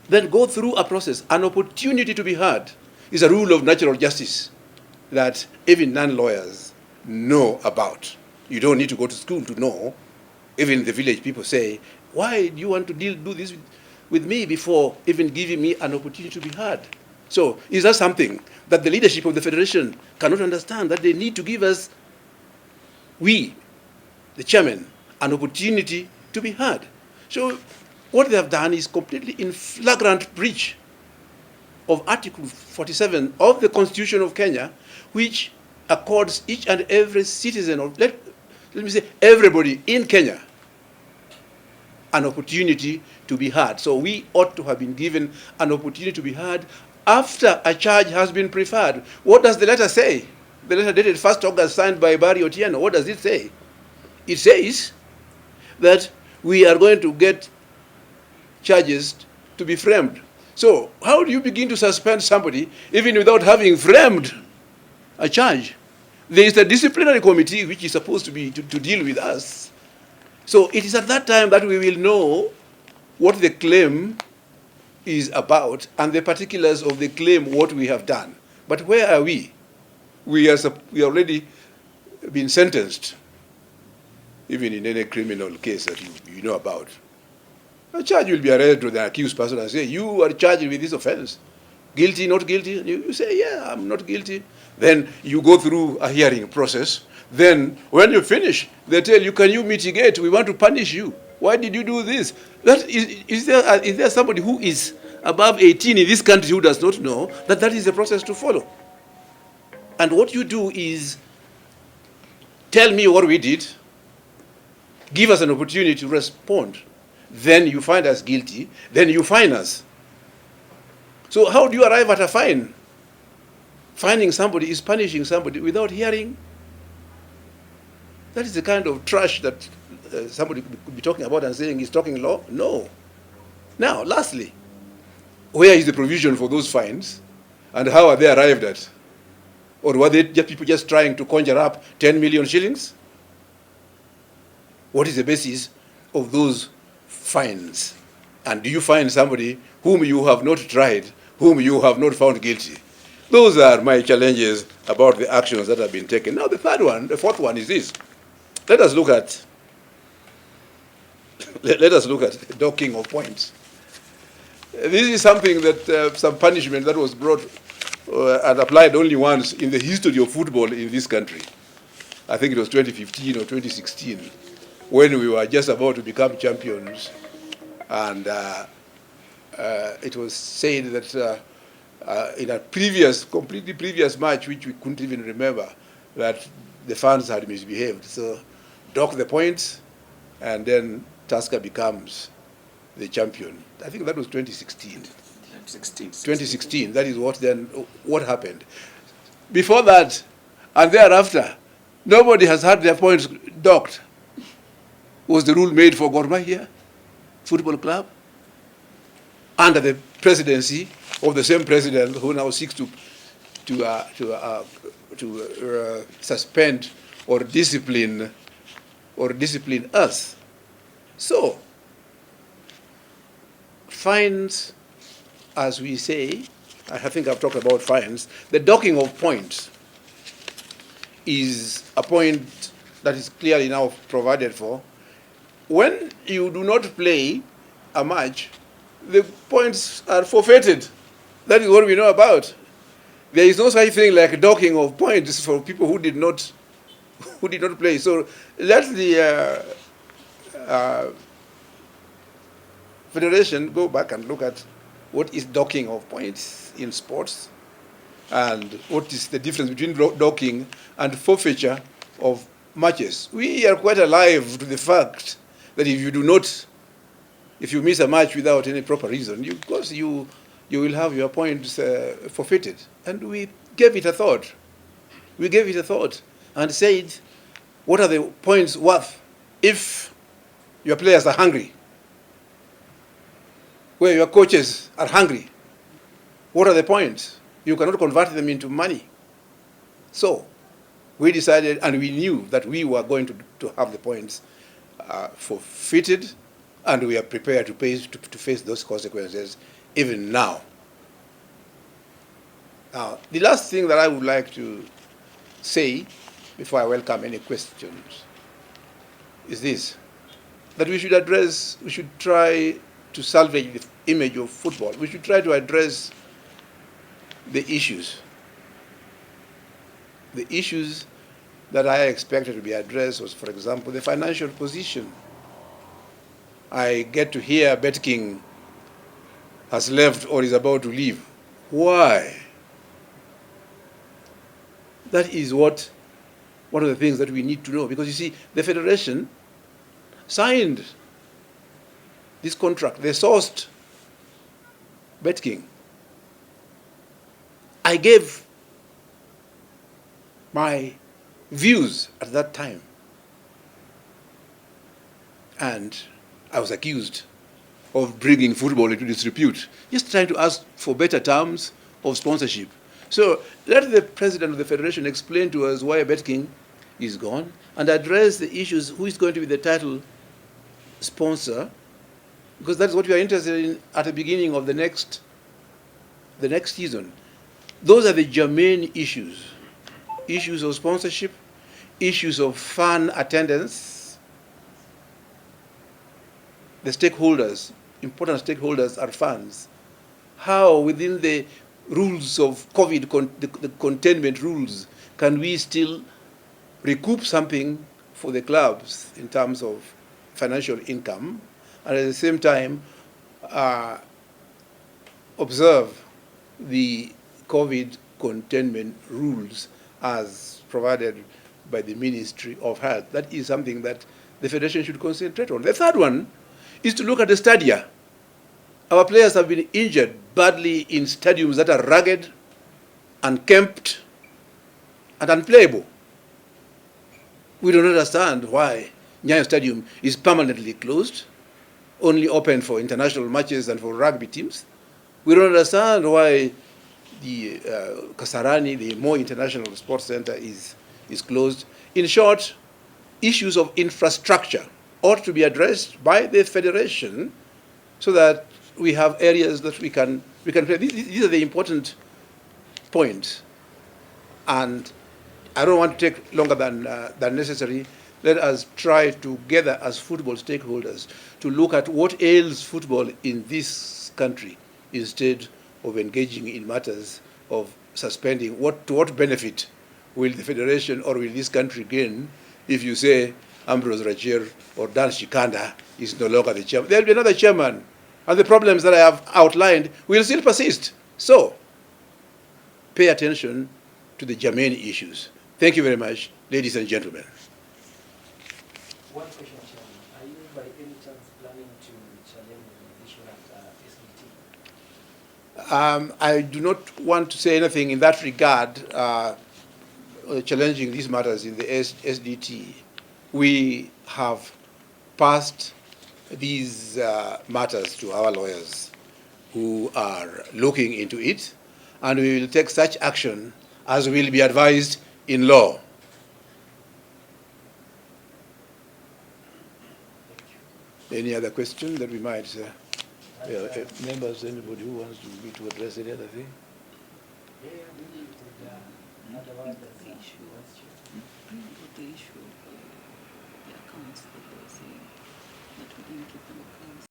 then go through a process. An opportunity to be heard is a rule of natural justice that even non-lawyers know about. You don't need to go to school to know. Even the village people say, why do you want to do this with me before even giving me an opportunity to be heard? So is that something that the leadership of the Federation cannot understand, that they need to give us, we, the chairman, an opportunity to be heard? So what they have done is completely in flagrant breach of Article 47 of the Constitution of Kenya, which accords each and every citizen, or let me say everybody in Kenya, an opportunity to be heard. So we ought to have been given an opportunity to be heard after a charge has been preferred. What does the letter say? The letter dated 1st August, signed by Barry Otieno. What does it say? It says that we are going to get charges to be framed. So how do you begin to suspend somebody even without having framed a charge? There is a disciplinary committee which is supposed to be to deal with us. So it is at that time that we will know what the claim is about and the particulars of the claim, what we have done. But where are we? We already been sentenced, even in any criminal case that you know about. A charge will be arraigned to the accused person and say, you are charged with this offense. Guilty, not guilty? You say, yeah, I'm not guilty. Then you go through a hearing process. Then when you finish, they tell you, can you mitigate? We want to punish you. Why did you do this? Is there somebody who is above 18 in this country who does not know that that is the process to follow? And what you do is tell me what we did, give us an opportunity to respond. Then you find us guilty, then you fine us. So how do you arrive at a fine? Fining somebody is punishing somebody without hearing. That is the kind of trash that somebody could be talking about and saying he's talking law. No. Now, lastly, where is the provision for those fines, and how are they arrived at? Or were they just people just trying to conjure up 10 million shillings? What is the basis of those fines? And do you find somebody whom you have not tried, whom you have not found guilty? Those are my challenges about the actions that have been taken. Now the fourth one is this. Let us look at docking of points. This is something that some punishment that was brought and applied only once in the history of football in this country. I think it was 2015 or 2016, when we were just about to become champions, and it was said that in a completely previous match, which we couldn't even remember, that the fans had misbehaved. So dock the points, and then Tusker becomes the champion. I think that was 2016. 2016. That is what happened. Before that and thereafter, nobody has had their points docked. Was the rule made for Mahia Football Club under the presidency of the same president who now seeks to suspend or discipline us. So fines, as we say, I think I've talked about fines. The docking of points is a point that is clearly now provided for. When you do not play a match, the points are forfeited. That is what we know about. There is no such thing like docking of points for people who did not play. So let the Federation go back and look at what is docking of points in sports, and what is the difference between docking and forfeiture of matches. We are quite alive to the fact that if you miss a match without any proper reason, you will have your points forfeited. And we gave it a thought. We gave it a thought and said, what are the points worth if your players are hungry? Where your coaches are hungry? What are the points? You cannot convert them into money. So we decided, and we knew that we were going to have the points forfeited and we are prepared to face those consequences even now. Now, the last thing that I would like to say before I welcome any questions is this, that we should try to salvage the image of football. We should try to address the issues. The issues that I expected to be addressed was, for example, the financial position. I get to hear Bet King has left or is about to leave. Why? That is one of the things that we need to know, because you see, the Federation signed this contract. They sourced Bet King. I gave my views at that time, and I was accused of bringing football into disrepute, just trying to ask for better terms of sponsorship. So let the president of the federation explain to us why Bet King is gone and address the issues, who is going to be the title sponsor, because that's what we are interested in at the beginning of the next season. Those are the germane issues. Issues of sponsorship, issues of fan attendance. The stakeholders, important stakeholders are fans. How within the rules of COVID, the containment rules, can we still recoup something for the clubs in terms of financial income, and at the same time observe the COVID containment rules as provided by the Ministry of Health? That is something that the Federation should concentrate on. The third one is to look at the stadia. Our players have been injured badly in stadiums that are rugged, unkempt, and unplayable. We don't understand why Nyayo Stadium is permanently closed, only open for international matches and for rugby teams. We don't understand why the Kasarani, the Moi International Sports Center, is closed. In short, issues of infrastructure ought to be addressed by the Federation so that we have areas that we can play. These are the important points. And I don't want to take longer than necessary. Let us try together as football stakeholders to look at what ails football in this country instead of engaging in matters of suspending. To what benefit will the Federation or will this country gain if you say Ambrose Rachier or Dan Shikanda is no longer the chairman? There will be another chairman, and the problems that I have outlined will still persist. So, pay attention to the germane issues. Thank you very much, ladies and gentlemen. One question, Chairman. Are you by any chance planning to challenge the issue at SDT? I do not want to say anything in that regard, challenging these matters in the SDT. We have passed these matters to our lawyers who are looking into it, and we will take such action as will be advised in law. Any other question that we might, members, anybody who wants to address any other thing? The issue of the accounts that they're saying that we didn't keep them accounts.